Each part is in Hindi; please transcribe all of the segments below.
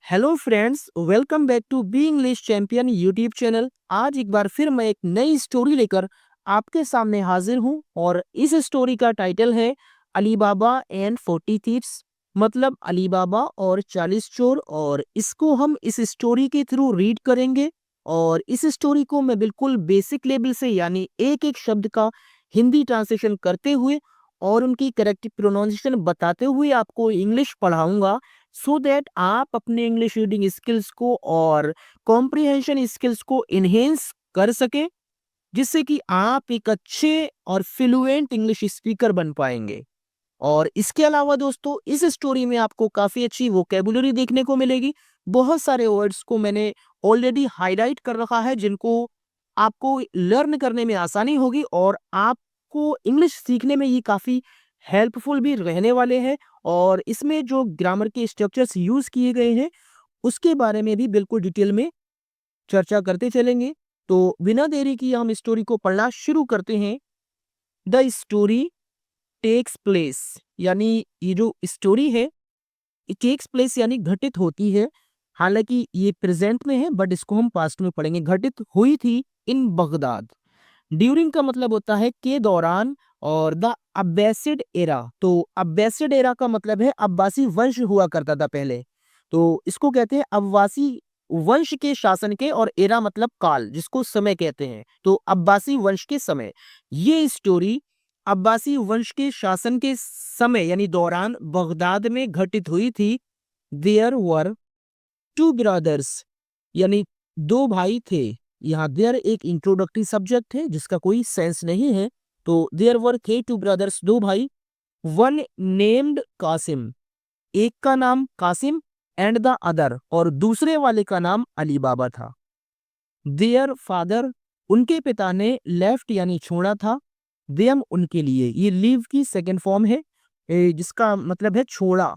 Hello friends, welcome back to be English champion YouTube channel. आज एक बार फिर मैं एक नई स्टोरी लेकर आपके सामने हाजिर हूं और इस स्टोरी का टाइटल है अली बाबा एंड 40 थीव्स, मतलब अली बाबा और 40 चोर। और इसको हम इस स्टोरी के थ्रू रीड करेंगे और इस स्टोरी को मैं बिल्कुल बेसिक लेवल से यानी एक एक शब्द का हिंदी ट्रांसलेशन करते हुए और उनकी करेक्ट प्रोनाउंसिएशन बताते हुए आपको इंग्लिश पढ़ाऊंगा, सो दैट आप अपने इंग्लिश रीडिंग स्किल्स को और कॉम्प्रिहेंशन स्किल्स को इन्हेंस कर सके, जिससे कि आप एक अच्छे और फ्लुएंट इंग्लिश स्पीकर बन पाएंगे। और इसके अलावा दोस्तों, इस स्टोरी में आपको काफी अच्छी वोकेबुलरी देखने को मिलेगी। बहुत सारे वर्ड्स को मैंने ऑलरेडी हाईलाइट कर रखा है, जिनको आपको लर्न करने में आसानी होगी और आपको इंग्लिश सीखने में ये काफी हेल्पफुल भी रहने वाले हैं। और इसमें जो ग्रामर के स्ट्रक्चर्स यूज किए गए हैं उसके बारे में भी बिल्कुल डिटेल में चर्चा करते चलेंगे। तो बिना देरी किए हम स्टोरी को पढ़ना शुरू करते हैं। द स्टोरी टेक्स प्लेस, यानी ये जो स्टोरी है ये टेक्स प्लेस यानी घटित होती है। हालांकि ये प्रेजेंट में है बट इसको हम पास्ट में पढ़ेंगे। घटित हुई थी इन बगदाद। ड्यूरिंग का मतलब होता है के दौरान, और द अब्बासिड एरा, तो अब्बासिड एरा का मतलब है अब्बासी वंश हुआ करता था पहले, तो इसको कहते हैं अब्बासी वंश के शासन के, और एरा मतलब काल, जिसको समय कहते हैं। तो अब्बासी वंश के समय, ये स्टोरी अब्बासी वंश के शासन के समय यानी दौरान बगदाद में घटित हुई थी। देयर वर टू ब्रदर्स, यानी दो भाई थे। यहाँ देयर एक इंट्रोडक्टरी सब्जेक्ट है जिसका कोई सेंस नहीं है। तो देयर वर थे टू ब्रदर्स, दो भाई। वन नेम्ड कासिम, एक का नाम कासिम, एंड द अदर, और दूसरे वाले का नाम अली बाबा था। देयर फादर, उनके पिता ने लेफ्ट यानी छोड़ा था। देम, उनके लिए, ये लीव की सेकेंड फॉर्म है, जिसका मतलब है छोड़ा,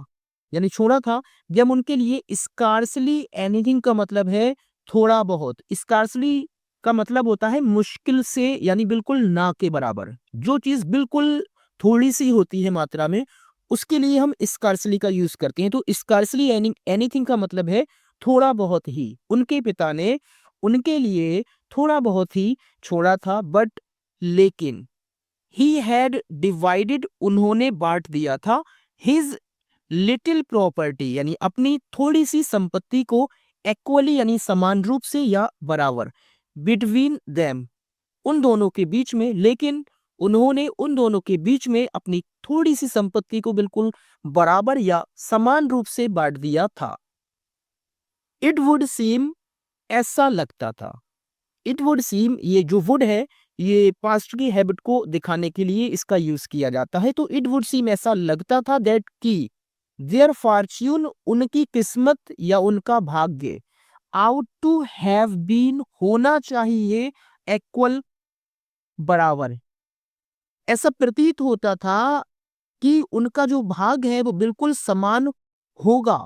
यानी छोड़ा था। जब उनके लिए स्कार्सली एनीथिंग का मतलब है थोड़ा बहुत। स्कार्सली का मतलब होता है मुश्किल से, यानी बिल्कुल ना के बराबर। जो चीज बिल्कुल थोड़ी सी होती है मात्रा में, उसके लिए हम स्कार्सली का यूज करते हैं। तो स्कार्सली एनीथिंग का मतलब है थोड़ा बहुत ही। उनके पिता ने उनके लिए थोड़ा बहुत ही छोड़ा था, बट लेकिन ही हैड डिवाइडेड, उन्होंने बांट दिया था, हिज लिटिल प्रॉपर्टी, यानी अपनी थोड़ी सी संपत्ति को, इक्वली यानी समान रूप से या बराबर, बिटवीन देम, उन दोनों के बीच में। लेकिन उन्होंने उन दोनों के बीच में अपनी थोड़ी सी संपत्ति को बिल्कुल बराबर या समान रूप से बांट दिया था। इट वुड सीम, ऐसा लगता था। इट वुड सीम, ये जो वुड है ये पास्ट की हैबिट को दिखाने के लिए इसका यूज किया जाता है। तो इट वुड सीम, ऐसा लगता था, दैट की देयर फॉर्च्यून, उनकी किस्मत या उनका भाग्य, आउट टू हैव बीन, होना चाहिए, इक्वल, बराबर। ऐसा प्रतीत होता था कि उनका जो भाग है वो बिल्कुल समान होगा,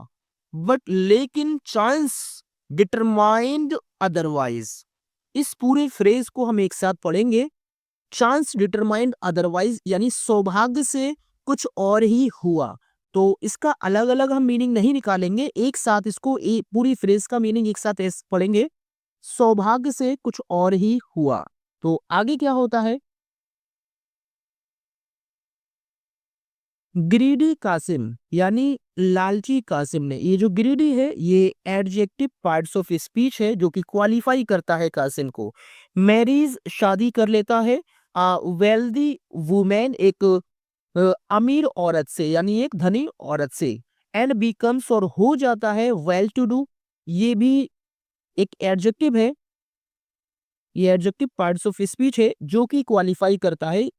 बट लेकिन चांस डिटरमाइंड अदरवाइज। इस पूरे फ्रेज को हम एक साथ पढ़ेंगे। चांस डिटरमाइंड अदरवाइज, यानी सौभाग्य से कुछ और ही हुआ। तो इसका अलग अलग हम मीनिंग नहीं निकालेंगे, एक साथ इसको पूरी फ्रेज का मीनिंग एक साथ ऐसे पढ़ेंगे। सौभाग्य से कुछ और ही हुआ। तो आगे क्या होता है। ग्रीडी कासिम, यानी लालची कासिम ने, ये जो ग्रीडी है ये एडजेक्टिव पार्ट्स ऑफ स्पीच है जो कि क्वालिफाई करता है कासिम को। मैरिज, शादी कर लेता है। वेल्दी वुमेन, एक अमीर औरत से, यानी एक धनी औरत से। एंड बिकम्स, और हो जाता है, वेल टू डू, ये भी एक एडजेक्टिव है। ये एडजेक्टिव पार्ट्स ऑफ स्पीच है जो कि क्वालिफाई करता है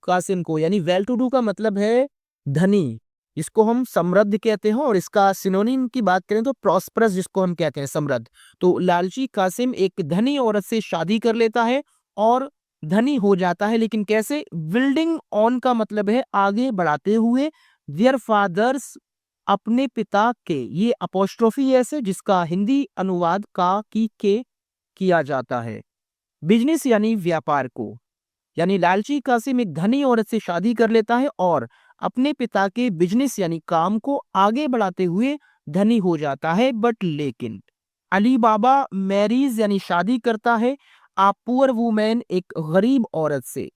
कासिम को। यानी वेल टू डू का मतलब है धनी, जिसको हम समृद्ध कहते हैं, और इसका सिनोनिम की बात करें तो प्रॉस्परस, जिसको हम कहते हैं समृद्ध। तो लालची कासिम एक धनी औरत से शादी कर लेता है और धनी हो जाता है। लेकिन कैसे। बिल्डिंग ऑन का मतलब है आगे बढ़ाते हुए। देयर फादर्स, अपने पिता के, ये अपोस्ट्रोफी एस है जिसका हिंदी अनुवाद का की के किया जाता है। बिजनेस यानी व्यापार को, यानी लालची कासिम एक धनी औरत से शादी कर लेता है और अपने पिता के बिजनेस यानी काम को आगे बढ़ाते हुए धनी हो जाता है। बट लेकिन अली बाबा मैरीज यानी शादी करता है आ पुअर वुमेन एक गरीब औरत से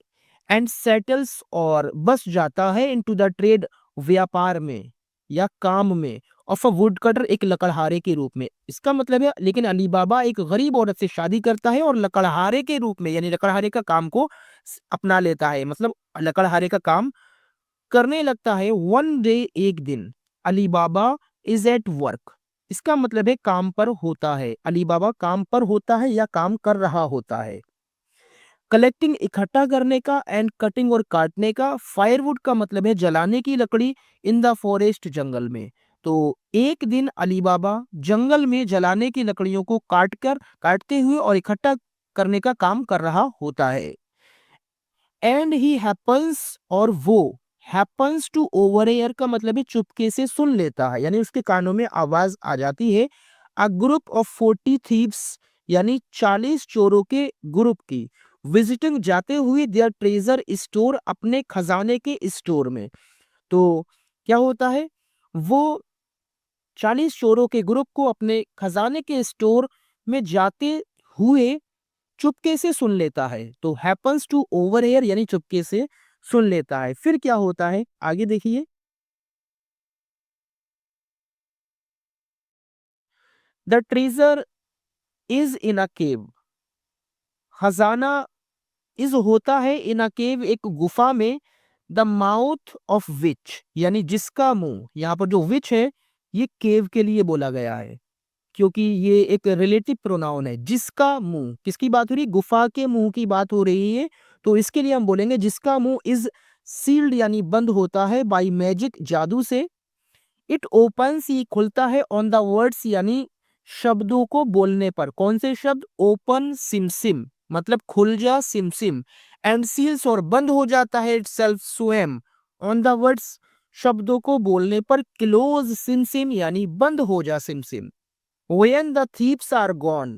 एंड सेटल्स और बस जाता है इनटू द ट्रेड व्यापार में या काम में ऑफ अ वुड कटर एक लकड़हारे के रूप में। इसका मतलब है लेकिन अली बाबा एक गरीब औरत से शादी करता है और लकड़हारे के रूप में यानी लकड़हारे का काम को अपना लेता है, मतलब लकड़हारे का काम करने लगता है। वन डे एक दिन अली बाबा इज एट वर्क, इसका मतलब है काम पर होता है, अली बाबा काम पर होता है या काम कर रहा होता है। कलेक्टिंग इकट्ठा करने का एंड कटिंग और काटने का। फायरवुड का मतलब है जलाने की लकड़ी इन द फॉरेस्ट जंगल में। तो एक दिन अली बाबा जंगल में जलाने की लकड़ियों को काटते हुए और इकट्ठा करने का काम कर रहा होता है। एंड ही हैपन्स और वो हैपन्स टू ओवरहेयर का मतलब है चुपके से सुन लेता है, यानी उसके कानों में आवाज आ जाती है। अ ग्रुप ऑफ 40 थीव्स यानी 40 चोरों के ग्रुप की विजिटिंग जाते हुए देयर ट्रेजर स्टोर अपने खजाने के स्टोर में। तो क्या होता है, वो 40 चोरों के ग्रुप को अपने खजाने के स्टोर में जाते हुए चुपके से सुन लेता है। तो हैपन्स टू ओवरहेयर यानी चुपके से सुन लेता है। फिर क्या होता है आगे देखिए। द ट्रेजर इज इन अ केव, खजाना इज होता है इन अ केव एक गुफा में। द माउथ ऑफ विच यानी जिसका मुंह, यहाँ पर जो विच है ये केव के लिए बोला गया है क्योंकि ये एक रिलेटिव प्रोनाउन है। जिसका मुंह, किसकी बात हो रही है, गुफा के मुंह की बात हो रही है। तो इसके लिए हम बोलेंगे जिसका मुंह इज सील्ड यानी बंद होता है बाय मैजिक जादू से। इट ओपन्स ये खुलता है ऑन द वर्ड्स यानी शब्दों को बोलने पर। कौन से शब्द, ओपन सिम सिम मतलब खुल जा सिम सिम, एंड सील्स और बंद हो जाता है इटसेल्फ स्वयं ऑन द वर्ड्स शब्दों को बोलने पर। क्लोज सिम सिम यानी बंद हो जा SIM SIM. When the thieves are gone,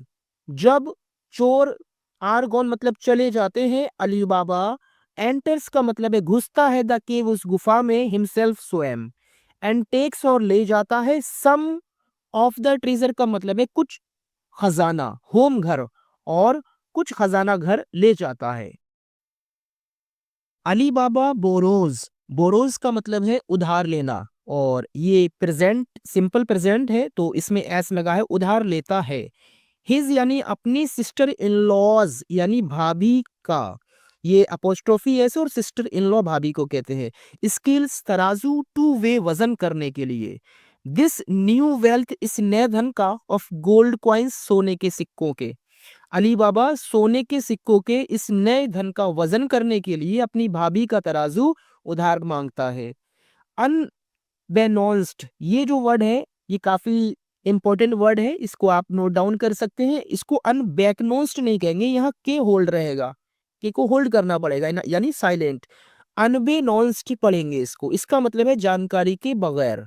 जब चोर आर गॉन मतलब चले जाते हैं, अली बाबा एंटर्स का मतलब है घुसता है द केव उस गुफा में हिमसेल्फ स्वयं, एंड टेक्स और ले जाता है सम ऑफ द ट्रेजर का मतलब है कुछ खजाना, होम घर और कुछ खजाना घर ले जाता है। अली बाबा बोरोज, बोरोज का मतलब है उधार लेना और ये प्रेजेंट सिंपल प्रेजेंट है तो इसमें एस लगा है, उधार लेता है। हिज यानी अपनी सिस्टर इन लॉज यानी भाभी का, ये अपोस्ट्रोफी एस और सिस्टर इन लॉ भाभी को कहते हैं। स्किल्स तराजू टू वे वजन करने के लिए। दिस न्यू वेल्थ इस नए धन का ऑफ गोल्ड कॉइन्स सोने के सिक्कों के। अली बाबा सोने के सिक्कों के इस नए धन का वजन करने के लिए अपनी भाभी का तराजू उधार मांगता है। अनबेनोन्स्ड ये जो वर्ड है ये काफी इंपॉर्टेंट वर्ड है, इसको आप नोट डाउन कर सकते हैं। इसको अनबैकनोस्ड नहीं कहेंगे, यहाँ के होल्ड रहेगा, के को होल्ड करना पड़ेगा यानी साइलेंट। अनबेनोन्स्ड पढ़ेंगे इसको, इसका मतलब है जानकारी के बगैर।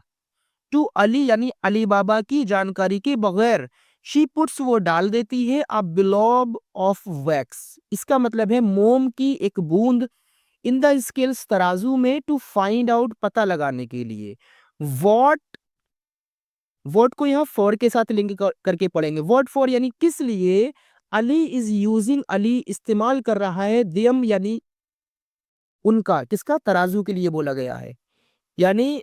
टू अली यानी अली बाबा की जानकारी के बगैर। शी पुट्स वो डाल देती है अ ब्लॉब ऑफ वैक्स, इसका मतलब है मोम की एक बूंद इन द स्केल्स तराजू में टू फाइंड आउट पता लगाने के लिए। वॉट, वॉट को यहाँ फॉर के साथ लिंक करके पढ़ेंगे। वॉट फॉर यानी किस लिए। अली इज यूजिंग अली इस्तेमाल कर रहा है, दियम यानी उनका, किसका, तराजू के लिए बोला गया है। यानी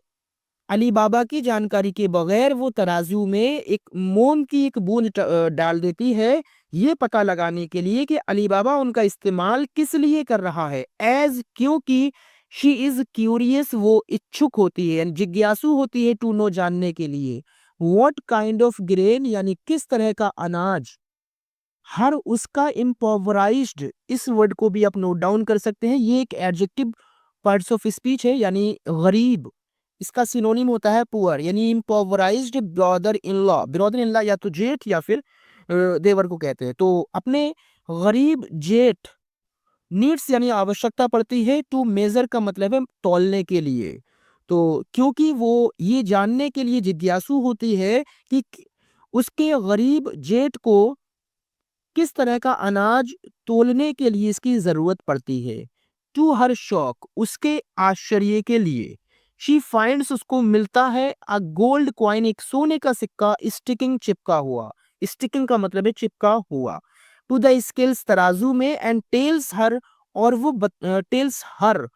अली बाबा की जानकारी के बगैर वो तराजू में एक मोम की एक बूंद डाल देती है ये पता लगाने के लिए कि अली बाबा उनका इस्तेमाल किस लिए कर रहा है। एज क्योंकि शी इज क्यूरियस वो इच्छुक होती है यानी जिज्ञासु होती है, टू नो जानने के लिए। व्हाट काइंड ऑफ ग्रेन यानी किस तरह का अनाज। हर उसका इम्पोवराइज्ड, इस वर्ड को भी आप नोट डाउन कर सकते हैं, ये एक एडजेक्टिव पार्ट्स ऑफ स्पीच है यानी गरीब। इसका सिनोनिम होता है पुअर यानी impoverished brother in law. Brother in law या तो जेठ या फिर देवर को कहते हैं। तो अपने गरीब जेठ नीड्स यानी आवश्यकता पड़ती है, टू मेजर का मतलब है तौलने के लिए। तो क्योंकि वो ये जानने के लिए जिज्ञासु होती है कि उसके गरीब जेठ को किस तरह का अनाज तोलने के लिए इसकी जरूरत पड़ती है। टू हर शौक उसके आश्चर्य के लिए। शी फाइंड्स, उसको मिलता है अ गोल्ड कॉइन, एक सोने का सिक्का, स्टिकिंग, चिपका हुआ। स्टिकिंग का मतलब है चिपका हुआ, टू द स्केल्स, तराजू में, एंड टेल्स हर, और वो टेल्स हर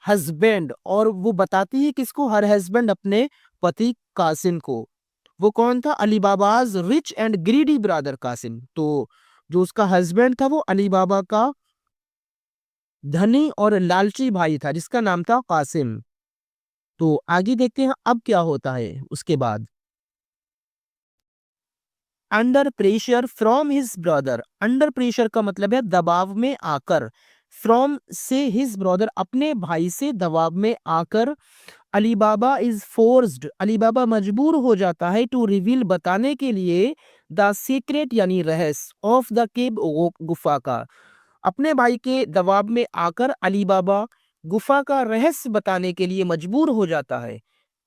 हस्बैंड, और वो बताती है किसको, हर हस्बैंड, अपने पति कासिम को। वो कौन था, Ali Baba's rich and greedy brother Kasim. तो जो उसका हस्बैंड था वो अली बाबा का धनी और लालची भाई था जिसका नाम था कासिम। तो आगे देखते हैं अब क्या होता है उसके बाद। Under pressure from his brother, under pressure का मतलब है दबाव में आकर, फ्रॉम से हिज ब्रदर, अपने भाई से दबाव में आकर, अली बाबा इज फोर्स्ड, अली बाबा मजबूर हो जाता है, टू रिवील, बताने के लिए, द सीक्रेट यानी रहस्य, ऑफ द केव, गुफा का। अपने भाई के दबाव में आकर अली बाबा गुफा का रहस्य बताने के लिए मजबूर हो जाता है।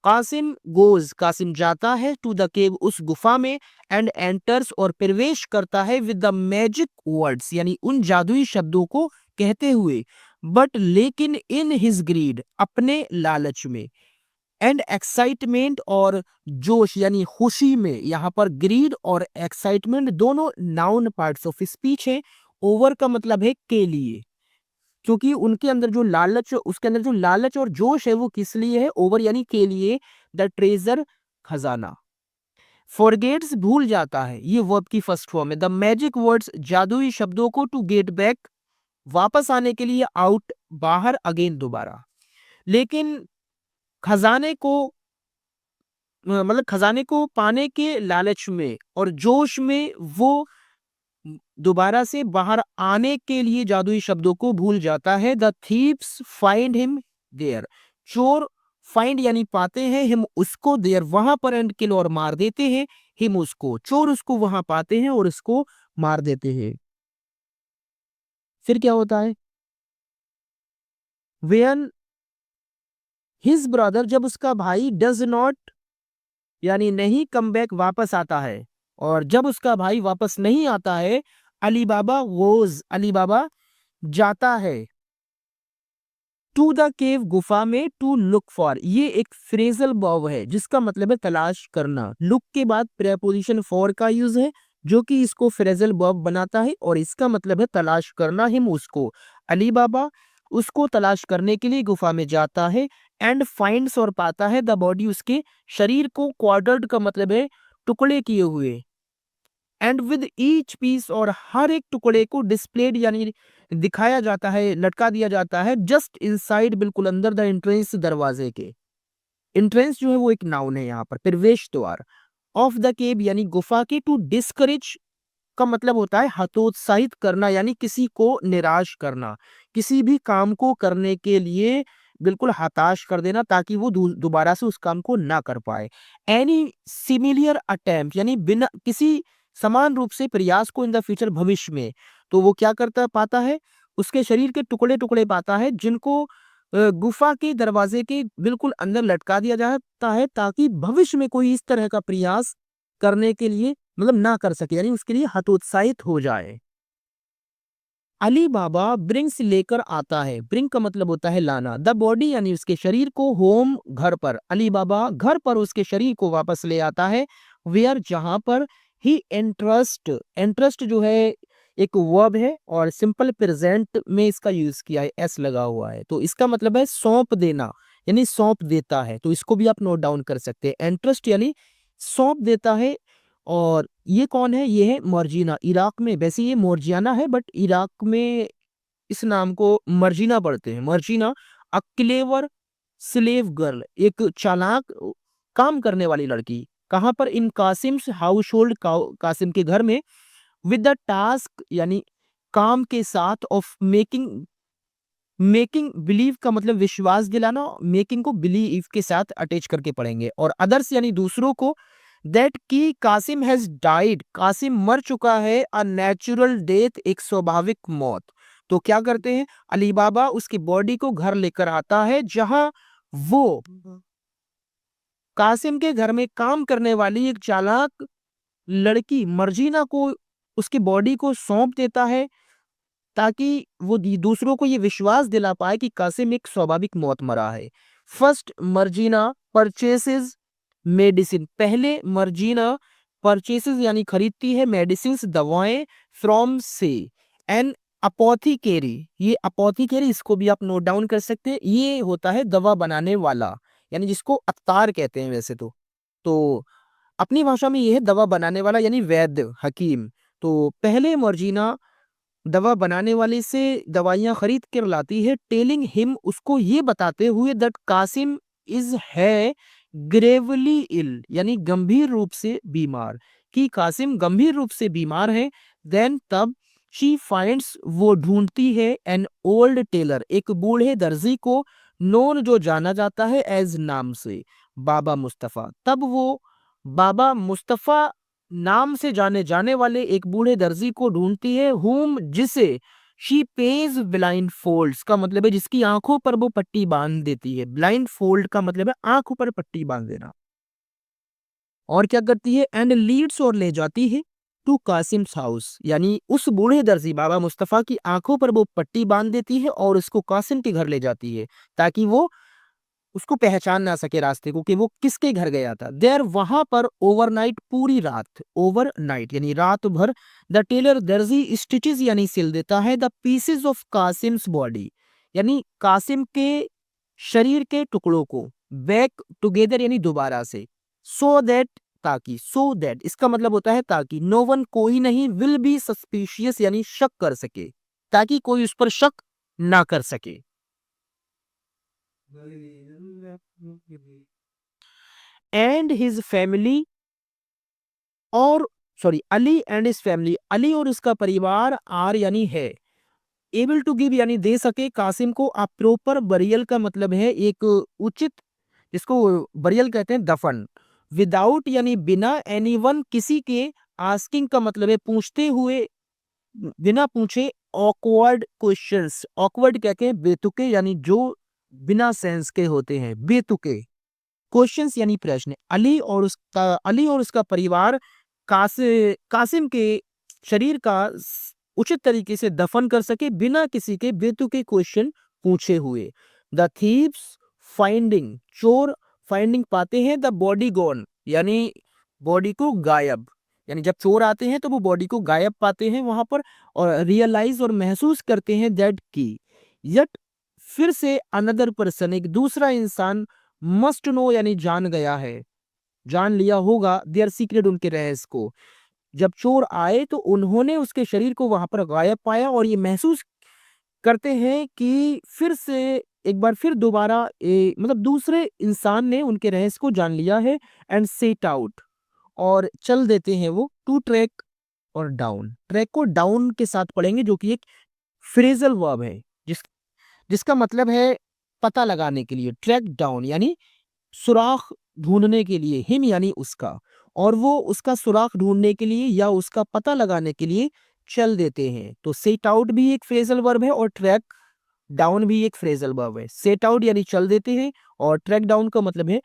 कासिम गोज, कासिम जाता है, टू द केव, उस गुफा में, एंड एंटर्स, और प्रवेश करता है, विद द मैजिक वर्ड्स, यानी उन जादुई शब्दों को कहते हुए, बट लेकिन, इन हिज ग्रीड, अपने लालच में, एंड एक्साइटमेंट, और जोश यानी खुशी में, यहाँ पर ग्रीड और एक्साइटमेंट दोनों नाउन पार्ट्स ऑफ स्पीच है। ओवर का मतलब है के लिए, क्योंकि उनके अंदर जो लालच, उसके अंदर जो लालच और जोश है वो किस लिए है, ओवर यानी के लिए, द ट्रेजर, खजाना। फॉरगेट्स, भूल जाता है, ये वर्ब की फर्स्ट फॉर्म है, द मैजिक वर्ड्स, जादुई शब्दों को, टू गेट बैक, वापस आने के लिए, आउट, बाहर, अगेन, दोबारा। लेकिन खजाने को मतलब खजाने को पाने के लालच में और जोश में वो दोबारा से बाहर आने के लिए जादुई शब्दों को भूल जाता है। The thieves find him there, चोर फाइंड यानी पाते हैं, हिम उसको, देयर वहां पर, एंड किल और मार देते हैं, हिम उसको, चोर उसको वहां पाते हैं और उसको मार देते हैं। फिर क्या होता है, वेन हिज ब्रदर, जब उसका भाई, डज नॉट यानी नहीं, कम बैक, वापस आता है, और जब उसका भाई वापस नहीं आता है, अली बाबा वोज, अली बाबा जाता है, टू द केव, गुफा में, टू लुक फॉर, ये एक फ्रेजल वर्ब है जिसका मतलब है तलाश करना। लुक के बाद प्रेपोजिशन फॉर का यूज है जो कि इसको फ्रेजल वर्ब बनाता है, और इसका मतलब है तलाश करना, हिम उसको, अली बाबा उसको तलाश करने के लिए गुफा में जाता है, एंड फाइंड्स और पाता है, द बॉडी उसके शरीर को, क्वार्टर्ड का मतलब है टुकड़े किए हुए, एंड विद ईच पीस, और हर एक टुकड़े को, डिस्प्लेड यानी दिखाया जाता है, लटका दिया जाता है, जस्ट इनसाइड, बिल्कुल अंदर, द एंट्रेंस, दरवाजे के। एंट्रेंस जो है वो एक नाउन है यहाँ पर, प्रवेश द्वार, ऑफ द केव यानी गुफा के, टू डिस्करेज का मतलब होता है हतोत्साहित करना, यानी किसी को निराश करना, किसी भी काम को करने के लिए बिल्कुल हताश कर देना ताकि वो दोबारा से उस काम को ना कर पाए। एनी सिमिलियर अटेम्प्ट यानी बिना किसी समान रूप से प्रयास को, इन द फ्यूचर, भविष्य में, तो वो क्या करता पाता है, उसके शरीर के टुकड़े टुकड़े पाता है जिनको गुफा के दरवाजे के बिल्कुल अंदर लटका दिया जाता है ताकि भविष्य में कोई इस तरह का प्रयास करने के लिए मतलब ना कर सके, यानी उसके लिए हतोत्साहित हो जाए। अली बाबा ब्रिंग्स, लेकर आता है, ब्रिंग का मतलब होता है लाना, द बॉडी यानी उसके शरीर को, होम, घर पर, अली बाबा घर पर उसके शरीर को वापस ले आता है, वेयर, जहां पर, ही एंट्रस्ट, एंट्रस्ट जो है एक वर्ब है और सिंपल प्रेजेंट में इसका यूज किया है, एस लगा हुआ है, तो इसका मतलब है सौंप देना, यानी सौंप देता है, तो इसको भी आप नोट डाउन कर सकते हैं, एंट्रस्ट यानी सौंप देता है। और ये कौन है, ये है मर्जीना, इराक में, वैसे ये मोर्जियाना है बट इराक में इस नाम को मर्जीना पढ़ते हैं, Marjina, a clever slave girl, एक चालाक काम करने वाली लड़की, कहाँ पर, इन कासिम्स हाउस होल्ड, कासिम के घर में, विद द टास्क यानी काम के साथ, ऑफ मेकिंग, मेकिंग बिलीव का मतलब विश्वास दिलाना, मेकिंग को बिलीव के साथ अटैच करके पढ़ेंगे, और अदर्स यानी दूसरों को, दैट की कासिम हैज डाइड, कासिम मर चुका है, अ नेचुरल डेथ, एक स्वाभाविक मौत। तो क्या करते हैं, अली बाबा उसकी बॉडी को घर लेकर आता है जहां वो कासिम के घर में काम करने वाली एक चालाक लड़की मर्जीना को, उसकी बॉडी को सौंप देता है ताकि वो दूसरों को ये विश्वास दिला पाए कि कासिम एक स्वाभाविक मौत मरा है। फर्स्ट मर्जीना परचेसेस मेडिसिन, पहले मर्जीना परचेसेस यानी खरीदती है मेडिसिन दवाएं फ्रॉम से एन अपोथिकेरी, ये अपोथिकेरी इसको भी आप नोट डाउन कर सकते हैं, ये होता है दवा बनाने वाला यानी जिसको अत्तार कहते हैं वैसे तो अपनी भाषा में ये है दवा बनाने वाला यानी वैद्य हकीम। तो पहले मर्जीना दवा बनाने वाले से दवाइयां खरीद कर लाती है, टेलिंग हिम उसको ये बताते हुए दैट कासिम इज है ग्रेवली इल यानी गंभीर रूप से बीमार, कि कासिम गंभीर रूप से बीमार है। देन तब शी फाइंड्स वो ढूंढती है एन ओल्ड टेलर एक बूढ़े दर्जी को, नोन जो जाना जाता है एज नाम से बाबा मुस्तफा, तब वो बाबा मुस्तफा नाम से जाने जाने वाले एक बूढ़े दर्जी को ढूंढती है, हुम जिसे शी पेज ब्लाइंड फोल्ड्स का मतलब है जिसकी आंखों पर वो पट्टी बांध देती है, ब्लाइंड फोल्ड का मतलब है आंखों पर पट्टी बांध देना। और क्या करती है एंड लीड्स और ले जाती है टू कासिम्स हाउस, यानी उस बूढ़े दर्जी बाबा मुस्तफा की आंखों पर वो पट्टी बांध देती है और उसको कासिम के घर ले जाती है ताकि वो उसको पहचान ना सके रास्ते को कि वो किसके घर गया था। देर वहां पर ओवरनाइट पूरी रात, ओवरनाइट यानी रात भर, द टेलर दर्जी स्टिचेस यानी सिल देता है द पीसेस ऑफ कासिम्स बॉडी यानी कासिम के शरीर के टुकड़ों को, बैक टुगेदर यानी दोबारा से, सो दैट ताकि, सो दैट इसका मतलब होता है ताकि, नो वन कोई नहीं, विल बी सस्पिशियस यानी शक कर सके, ताकि कोई उस पर शक ना कर सके। एंड हिज फैमिली और sorry Ali and his family, Ali और उसका परिवार आर यानी है, एबल टू गिव यानी दे सके कासिम को अ प्रॉपर बरियल का मतलब है एक उचित, जिसको बरियल कहते हैं दफन, विदाउट यानी बिना, एनीवन किसी के, आस्किंग का मतलब है पूछते हुए, बिना पूछे, ऑकवर्ड क्वेश्चंस, ऑकवर्ड कहते हैं बेतुके यानी जो बिना सेंस के होते हैं, बेतुके क्वेश्चंस यानी प्रश्न। अली और उसका परिवार कासिम के शरीर का उचित तरीके से दफन कर सके बिना किसी के बेतुके क्वेश्चन पूछे हुए। द थीव्स फाइंडिंग, चोर फाइंडिंग पाते हैं, द बॉडी गॉन यानी बॉडी को गायब, यानी जब चोर आते हैं तो वो बॉडी को गायब पाते हैं वहां पर, और रियलाइज और महसूस करते हैं दैट की, यट फिर से अनदर पर्सन एक दूसरा इंसान, मस्ट नो यानी जान गया है, जान लिया होगा, देयर सीक्रेट उनके रहस्य को। जब चोर आए तो उन्होंने उसके शरीर को वहां पर गायब पाया और ये महसूस करते हैं कि फिर से एक बार फिर दोबारा मतलब दूसरे इंसान ने उनके रहस्य को जान लिया है। एंड सेट आउट और चल देते हैं वो टू ट्रैक और डाउन, ट्रैक को डाउन के साथ पढ़ेंगे जो कि एक फ्रेजल वर्ब है जिसका मतलब है पता लगाने के लिए, ट्रैक डाउन यानी सुराख ढूंढने के लिए, हिम यानी उसका, और वो उसका सुराख ढूंढने के लिए या उसका पता लगाने के लिए चल देते हैं। तो सेट आउट भी एक फ्रेजल वर्ब है और ट्रैक डाउन भी एक फ्रेजल वर्ब है। सेट आउट यानी चल देते हैं और ट्रैक डाउन का मतलब है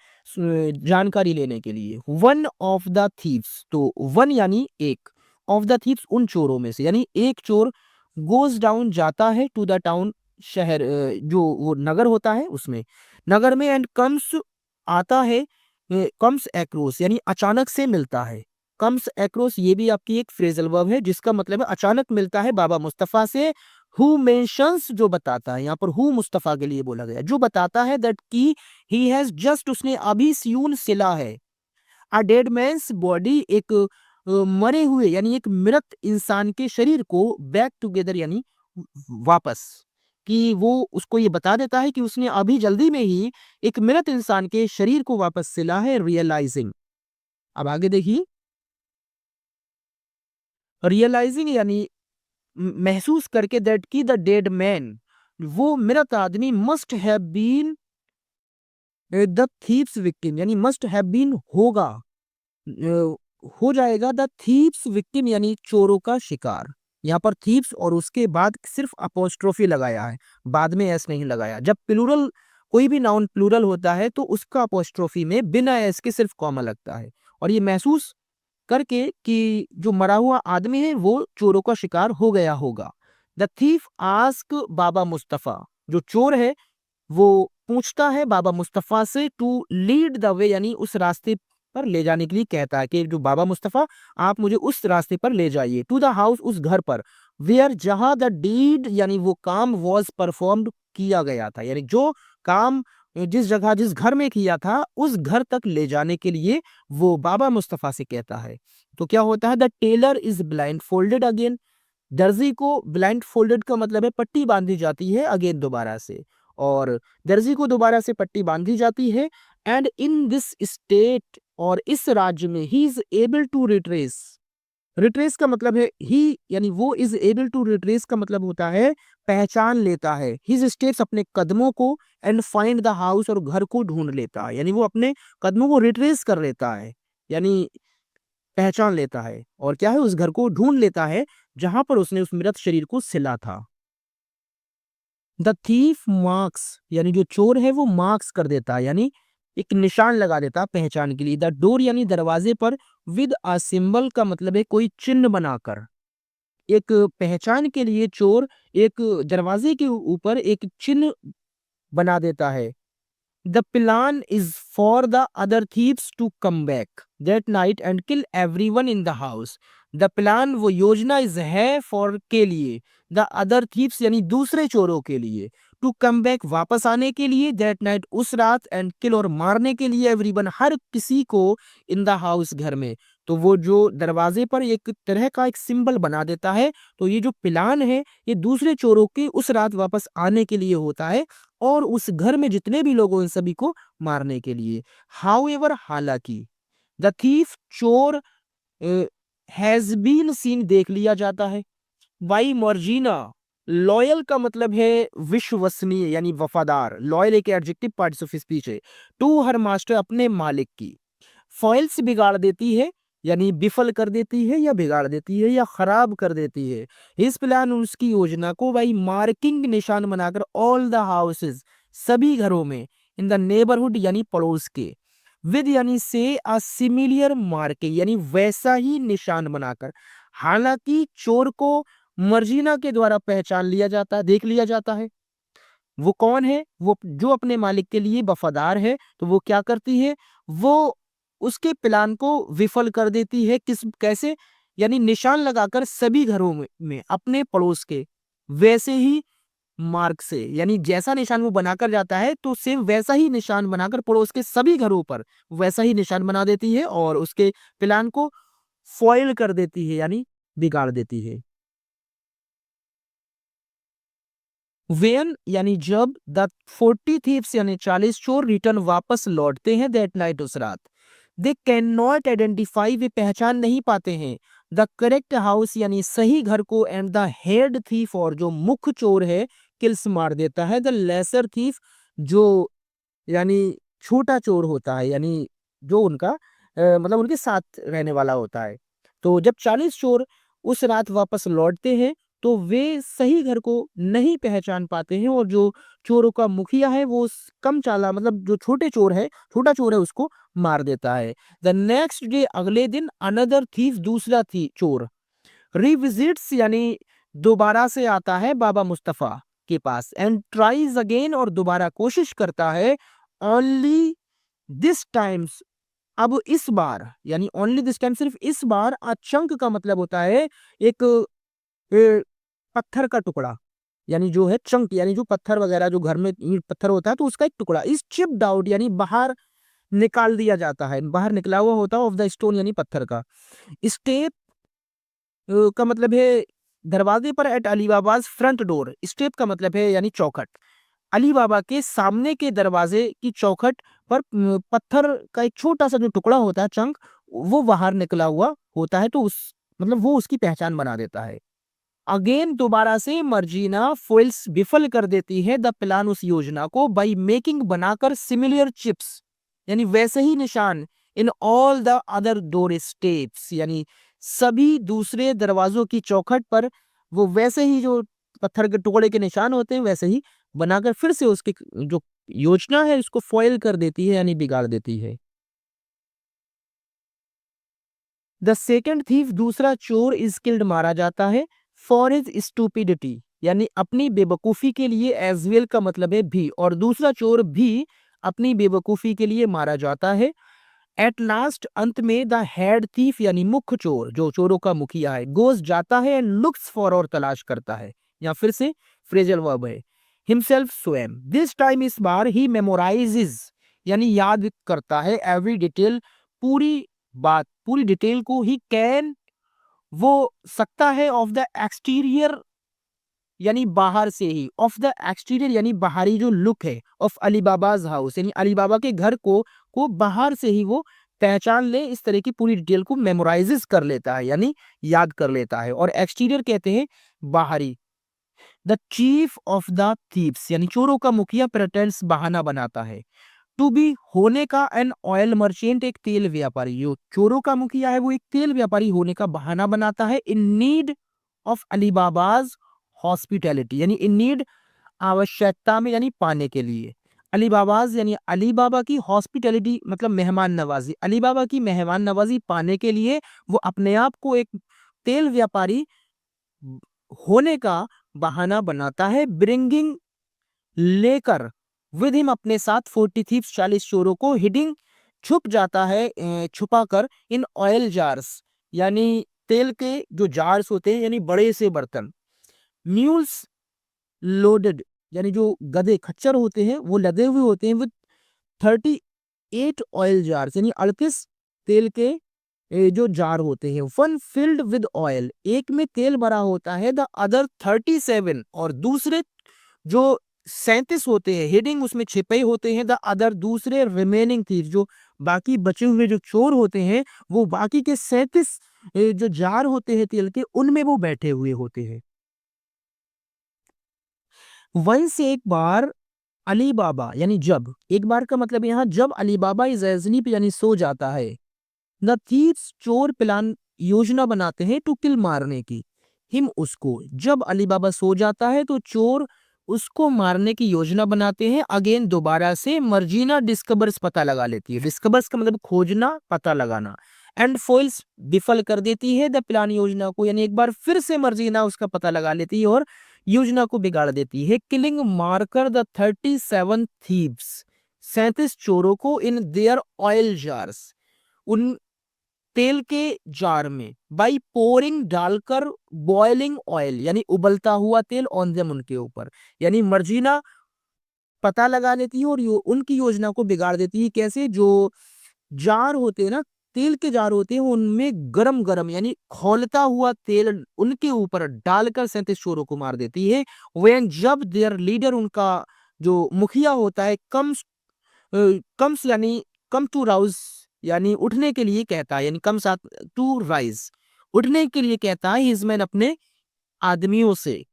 जानकारी लेने के लिए। वन ऑफ द थीव्स, तो वन यानी एक, ऑफ द थीव्स उन चोरों में से, यानी एक चोर गोज डाउन जाता है टू द टाउन, शहर जो वो नगर होता है उसमें, नगर में, एंड कम्स आता है, कम्स एक्रोस यानी अचानक से मिलता है, कम्स एक्रोस ये भी आपकी एक फ्रेजल वर्ब है जिसका मतलब है अचानक मिलता है बाबा मुस्तफा से। हु मेंशंस जो बताता है, यहाँ पर हु मुस्तफा के लिए बोला गया, जो बताता है दैट की ही हैज जस्ट उसने अभी सियून सिला है, अ डेड मैन्स बॉडी एक मरे हुए यानी एक मृत इंसान के शरीर को, बैक टुगेदर यानी वापस, कि वो उसको ये बता देता है कि उसने अभी जल्दी में ही एक मृत इंसान के शरीर को वापस सिला है, रियलाइजिंग। अब आगे देखिए, रियलाइजिंग यानी महसूस करके दैट की द डेड मैन वो मृत आदमी, must have been the thieves victim यानी मस्ट हैव बीन होगा, हो जाएगा द थीव्स विक्टिम यानी चोरों का शिकार। यहाँ पर थीव्स और उसके बाद सिर्फ अपोस्ट्रोफी लगाया है, बाद में एस नहीं लगाया। जब प्लूरल कोई भी नाउन प्लूरल होता है तो उसका अपोस्ट्रोफी में बिना एस के सिर्फ कॉमा लगता है, और ये महसूस करके कि जो मरा हुआ आदमी है वो चोरों का शिकार हो गया होगा। द थीफ आस्क बाबा मुस्तफा, जो चोर है वो पूछता है बाबा मुस्तफा से टू लीड द वे, यानी उस रास्ते पर ले जाने के लिए कहता है कि जो बाबा मुस्तफा आप मुझे उस रास्ते पर ले जाइए, टू द हाउस, उस घर पर, वेयर, जहां द डीड यानी वो काम वॉज परफॉर्म्ड किया गया था, यानी जो काम जिस जगह जिस घर में किया था उस घर तक ले जाने के लिए वो बाबा मुस्तफा से कहता है। तो क्या होता है, the tailor is blindfolded again, दर्जी को ब्लाइंड फोल्डेड का मतलब है पट्टी बांधी जाती है अगेन दोबारा से, और दर्जी को दोबारा से पट्टी बांधी जाती है। एंड इन दिस स्टेट, और इस राज्य में, he is able to retrace, retrace का मतलब है ही, यानी वो इज एबल टू रिट्रेस का मतलब होता है पहचान लेता है, हिज स्टेप्स अपने कदमों को, एंड फाइंड द हाउस और घर को ढूंढ लेता है, यानी वो अपने कदमों को रिट्रेस कर लेता है, यानी पहचान लेता है, और क्या है उस घर को ढूंढ लेता है जहां पर उसने उस मृत शरीर को सिला था। द थीफ मार्क्स, यानी जो चोर है वो मार्क्स कर देता है, यानी एक निशान लगा देता है पहचान के लिए। द डोर यानी दरवाजे पर, विद अ सिंबल का मतलब है कोई चिन्ह बनाकर, एक पहचान के लिए चोर एक दरवाजे के ऊपर एक चिन्ह बना देता है। The plan is for the other thieves to come back that night and kill everyone in the house. The plan वो योजना इज है फॉर के लिए, द अदर थीव्स यानी दूसरे चोरों के लिए, टू कम बैक वापस आने के लिए, दैट नाइट उस रात, एंड किल और मारने के लिए एवरीवन हर किसी को, इन द हाउस घर में। तो वो जो दरवाजे पर एक तरह का एक सिंबल बना देता है, तो ये जो प्लान है ये दूसरे चोरों के उस रात वापस आने के लिए होता है और उस घर में जितने भी लोग हैं उन सभी को मारने के लिए। हाउएवर, हालांकि, द थीफ चोर हैज बीन सीन देख लिया जाता है, बाई मर्जीना, लॉयल का मतलब है विश्वसनीय यानी वफादार, लॉयल एक एडजेक्टिव पार्ट्स ऑफ स्पीच है, टू हर मास्टर अपने मालिक की, फॉइल्स बिगाड़ देती है यानी विफल कर देती है या बिगाड़ देती है या खराब कर देती है, इस प्लान उसकी योजना को बाई मार्किंग निशान बनाकर, ऑल द हाउसेस सभी घरों में, इन द नेबरहुड यानी पड़ोस के, विद यानी से अ सिमिलियर मार्किंग यानी वैसा ही निशान बनाकर। हालांकि चोर को मर्जीना के द्वारा पहचान लिया जाता है, देख लिया जाता है, वो कौन है, वो जो अपने मालिक के लिए वफादार है, तो वो क्या करती है, वो उसके प्लान को विफल कर देती है, किस कैसे, यानी निशान लगाकर सभी घरों में अपने पड़ोस के वैसे ही मार्क से, यानी जैसा निशान वो बनाकर जाता है तो सेम वैसा ही निशान बनाकर पड़ोस के सभी घरों पर वैसा ही निशान बना देती है और उसके प्लान को फॉइल कर देती है यानी बिगाड़ देती है। वेन यानी जब, द 40 थीव्स यानी 40 चोर रिटर्न वापस लौटते हैं दैट नाइट उस रात, दे कैन नॉट आइडेंटिफाई वे पहचान नहीं पाते हैं, द करेक्ट हाउस यानी सही घर को, एंड द हेड थीफ और जो मुख्य चोर है किल्स मार देता है, द लेसर थीफ जो यानी छोटा चोर होता है यानी जो उनका मतलब उनके साथ रहने वाला होता है। तो जब 40 चोर उस रात वापस लौटते हैं तो वे सही घर को नहीं पहचान पाते हैं और जो चोरों का मुखिया है वो कम चाला मतलब जो छोटा चोर है उसको मार देता है। द नेक्स्ट डे अगले दिन अनदर थीफ दूसरा थी चोर रिविजिट्स यानी दोबारा से आता है बाबा मुस्तफा के पास, एंड ट्राइज अगेन और दोबारा कोशिश करता है, ओनली दिस टाइम्स अब इस बार यानी ओनली दिस टाइम सिर्फ इस बार, अ चंक का मतलब होता है एक पत्थर का टुकड़ा, यानी जो है चंक यानी जो पत्थर वगैरह जो घर में ईंट पत्थर होता है तो उसका एक टुकड़ा, इस चिप्ड आउट यानी बाहर निकाल दिया जाता है, बाहर निकला हुआ होता है ऑफ द स्टोन यानी पत्थर का। स्टेप का मतलब है दरवाजे पर, at Ali Baba's front door, step का मतलब है यानी चौखट, अली बाबा के सामने के दरवाजे की चौखट पर पत्थर का एक छोटा सा जो टुकड़ा होता है चंक वो बाहर निकला हुआ होता है, तो उस मतलब वो उसकी पहचान बना देता है। अगेन दोबारा से मर्जीना फोइल्स विफल कर देती है द प्लान उस योजना को, बाई मेकिंग बनाकर सिमिलर चिप्स यानी वैसे ही निशान, in all the other door steps यानी सभी दूसरे दरवाजों की चौखट पर वो वैसे ही जो पत्थर के टुकड़े के निशान होते हैं वैसे ही बनाकर फिर से उसकी जो योजना है उसको फॉइल कर देती है यानी बिगाड़ देती है। द सेकेंड थीफ दूसरा चोर इज किल्ड मारा जाता है, फॉर हिज स्टूपिडिटी यानी अपनी बेवकूफ़ी के लिए, एज वेल का मतलब है भी, और दूसरा चोर भी अपनी बेवकूफ़ी के लिए मारा जाता है। एट लास्ट अंत में द हेड थीफ यानी मुख्य चोर, जो चोरों का मुखिया है, गोज जाता है एंड लुक्स फॉर और तलाश करता है, या फिर से फ्रेजल वर्ब है, हिमसेल्फ स्वयं। दिस टाइम इस बार ही मेमोराइजेज यानी याद करता है एवरी डिटेल, पूरी बात, पूरी डिटेल को ही कैन वो सकता है ऑफ द एक्सटीरियर यानी बाहर से ही, ऑफ द एक्सटीरियर यानी बाहरी जो लुक है, ऑफ अलीबाबाज हाउस यानी अलीबाबा के घर को बाहर से ही वो पहचान ले, इस तरह की पूरी डिटेल को मेमोराइजेस कर लेता है यानी याद कर लेता है। और एक्सटीरियर कहते हैं बाहरी। The chief of the thieves यानी चोरों का मुखिया प्रेटेंड्स बहाना बनाता है टू बी होने का एन ऑयल मर्चेंट, एक तेल व्यापारी, जो चोरों का मुखिया है वो एक तेल व्यापारी होने का बहाना बनाता है। इन नीड ऑफ अलीबाबाज हॉस्पिटैलिटी यानी इन नीड आवश्यकता में यानी पाने के लिए, अलीबाबाज यानी अलीबाबा की हॉस्पिटैलिटी मतलब मेहमान नवाजी, अलीबाबा की मेहमान नवाजी पाने के लिए वो अपने आप को एक तेल व्यापारी होने का बहाना बनाता है। ब्रिंगिंग लेकर विद हिम अपने साथ 40 थीव्स 40 चोरों को, हिडिंग छुप जाता है छुपा कर, इन ऑयल जार्स यानी तेल के जो जार्स होते हैं यानी बड़े से बर्तन, म्यूल्स लोडेड यानी जो गधे खच्चर होते हैं वो लदे हुए होते हैं, विद 38 ऑयल जार्स यानी 38 तेल के जो जार होते हैं, वन फिल्ड विद ऑयल एक में तेल भरा होता है, द अदर 37 और दूसरे जो 37 होते हैं हेडिंग उसमें छिपे होते हैं, द अदर दूसरे रिमेनिंग थीव जो बाकी बचे हुए जो चोर होते हैं वो बाकी के 37 जो जार होते हैं तेल के उनमें वो बैठे हुए होते हैं। वहीं से एक बार अली बाबा यानी जब, एक बार का मतलब यहाँ जब अली बाबा इस एजनी पे यानी सो जाता है, द थीव्स चोर प्लान योजना बनाते हैं टू किल मारने की, हिम उसको, जब अली बाबा सो जाता है तो चोर उसको मारने की योजना बनाते हैं। अगेन दोबारा से मर्जीना डिस्कवर्स पता लगा लेती है, डिस्कवर्स का मतलब खोजना पता लगाना, एंड फोइल्स विफल कर देती है द प्लान योजना को, यानी एक बार फिर से मर्जीना उसका पता लगा लेती है और योजना को बिगाड़ देती है। किलिंग मारकर द 37 थीव्स 37 चोरों को इन देयर ऑयल जार्स उन तेल के जार में, बाई पोरिंग डालकर, बॉइलिंग ऑयल यानी उबलता हुआ तेल, ऑन देम उनके ऊपर, यानी मर्जीना पता लगा लेती है और उनकी योजना को बिगाड़ देती है। कैसे? जो जार होते हैं ना, तेल के जार होते हैं उनमें गरम गरम यानी खौलता हुआ तेल उनके ऊपर डालकर 37 चोरों को मार देती है। वेन जब देयर लीडर उनका जो मुखिया होता है कम्स यानी कम टू राउज यानी उठने के लिए कहता है, यानी कम साथ टू राइज उठने के लिए कहता है हिज मैन अपने आदमियों से,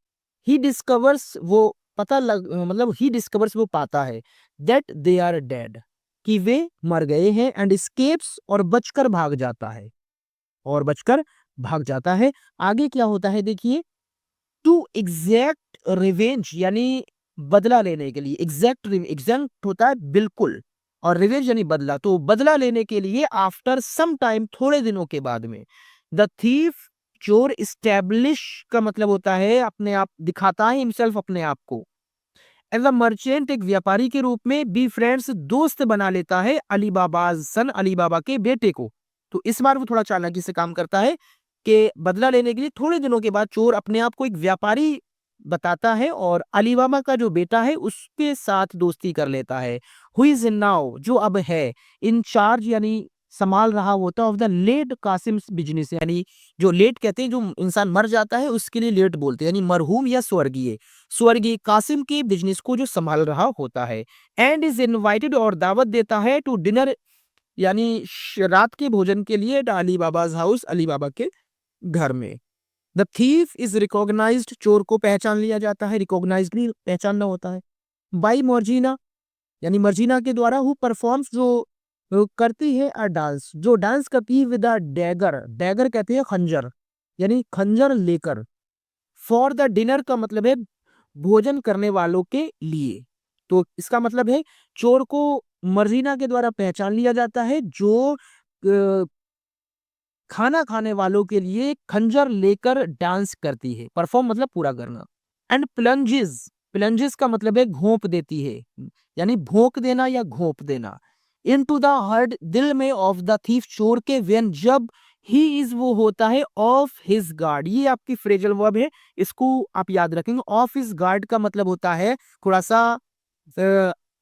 ही डिस्कवर्स वो पता लग मतलब ही डिस्कवर्स वो पाता है दैट दे आर डेड कि वे मर गए हैं, एंड स्केप्स और बचकर भाग जाता है, और बचकर भाग जाता है। आगे क्या होता है देखिए, टू एग्जैक्ट रिवेंज यानी बदला लेने के लिए, एग्जैक्ट होता है बिल्कुल, और रिवेंज यानी बदला, तो बदला लेने के लिए आफ्टर सम टाइम थोड़े दिनों के बाद में, द थीफ चोर इस्टेब्लिश का मतलब होता है अपने आप दिखाता है हिमसेल्फ अपने आप को, एज अ मर्चेंट एक व्यापारी के रूप में, बी फ्रेंड्स दोस्त बना लेता है अली बाबा सन अली बाबा के बेटे को। तो इस बार वो थोड़ा चालाकी से काम करता है कि बदला लेने के लिए थोड़े दिनों के बाद चोर अपने आप को एक व्यापारी बताता है और अली बाबा का जो बेटा है उसके साथ दोस्ती कर लेता है। हु इज नाउ जो अब है इन चार्ज यानी संभाल रहा होता of the late Kasim business, यानी जो लेट कहते हैं जो इंसान मर जाता है उसके लिए लेट बोलते हैं, यानी मरहूम या स्वर्गीय, स्वर्गीय कासिम के बिजनेस को जो संभाल रहा होता है। एंड इज इनवाइटेड और दावत देता है टू डिनर यानी रात के भोजन के लिए अली बाबाज हाउस अली बाबा के घर में। द थीफ इज रिकॉग्नाइज्ड चोर को पहचान लिया जाता है, रिकॉग्नाइज्ड नहीं पहचानना होता है, बाई मर्जीना यानी मर्जीना के द्वारा, हु परफॉर्म्स जो करती है अ डांस, जो डांस करती है विद अ डैगर, डैगर कहते हैं खंजर यानी खंजर लेकर, फॉर द डिनर का मतलब है भोजन करने वालों के लिए। तो इसका मतलब है चोर को मर्जीना के द्वारा पहचान लिया जाता है जो खाना खाने वालों के लिए खंजर लेकर डांस करती है, परफॉर्म मतलब पूरा करना। एंड प्लंजेस, प्लंजेस का मतलब है घोंप देती है, यानी भोंक देना या घोंप देना। इनटू द हार्ट, दिल में, ऑफ द थीफ, चोर के, व्हेन, जब, ही इज, वो होता है, ऑफ हिज गार्ड, ये आपकी फ्रेजल वर्ब है, इसको आप याद रखेंगे। ऑफ हिज गार्ड का मतलब होता है थोड़ा सा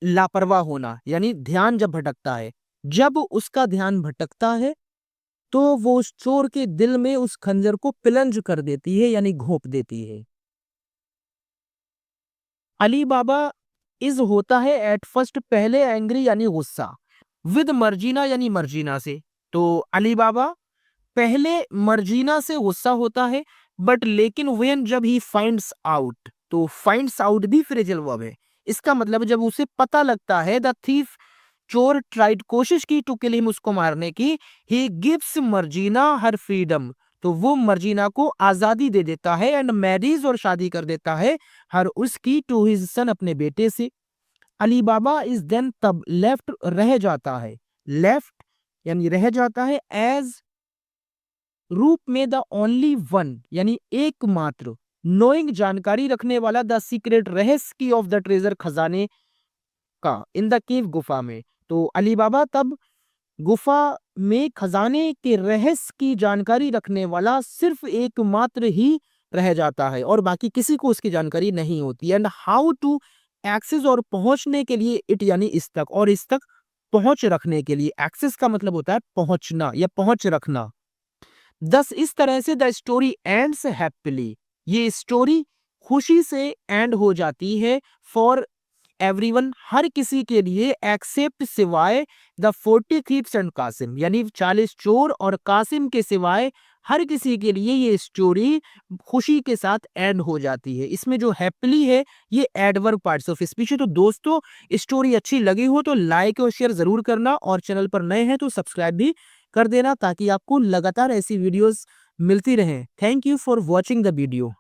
लापरवाह होना, यानी ध्यान जब भटकता है। जब उसका ध्यान भटकता है तो वो उस चोर के दिल में उस खंजर को प्लंज कर देती है, यानी घोंप देती है। अली बाबा इज होता है एट फर्स्ट, पहले, एंग्री यानी गुस्सा, विद मर्जीना यानी मर्जीना से। तो अली बाबा पहले मर्जीना से गुस्सा होता है, बट लेकिन व्हेन, जब ही फाइंड्स आउट, तो फाइंड्स आउट भी फ्रेजल वर्ब है। इसका मतलब जब उसे पता लगता है, द थीफ, चोर, ट्राइड, कोशिश की, टू किल हिम, उसको मारने की, he gives Marjina her freedom, तो वो मर्जीना को आजादी दे देता है, एंड मैरिज, और शादी कर देता है, हर, उसकी, टू हिज सन, अपने बेटे से। अली बाबा इज देन, तब, लेफ्ट, रह जाता है, लेफ्ट यानी रह जाता है, एज, रूप में, द ओनली वन यानी एकमात्र, नोइंग जानकारी रखने वाला, द सीक्रेट, रहस्य की, ऑफ द ट्रेजर, खजाने का, इन द केव, गुफा में। तो अली बाबा तब गुफा में खजाने के रहस्य की जानकारी रखने वाला सिर्फ एकमात्र ही रह जाता है, और बाकी किसी को उसकी जानकारी नहीं होती। एंड हाउ टू एक्सेस, और पहुंचने के लिए, इट यानी इस तक, और इस तक पहुंच रखने के लिए, एक्सेस का मतलब होता है पहुंचना या पहुंच रखना। दस, इस तरह से, द स्टोरी एंड्स हैप्पीली, ये स्टोरी खुशी से एंड हो जाती है, फॉर एवरीवन, हर किसी के लिए, एक्सेप्ट, सिवाय, द 40 थीव्स एंड कासिम, यानी 40 चोर और कासिम के सिवाय हर किसी के लिए ये स्टोरी खुशी के साथ एंड हो जाती है। इसमें जो हैप्पीली है ये एडवर्ब पार्ट्स ऑफ स्पीच है। तो दोस्तों, स्टोरी अच्छी लगी हो तो लाइक और शेयर जरूर करना, और चैनल पर नए हैं तो सब्सक्राइब भी कर देना, ताकि आपको लगातार ऐसी वीडियोस मिलती रहें। Thank you for watching the video.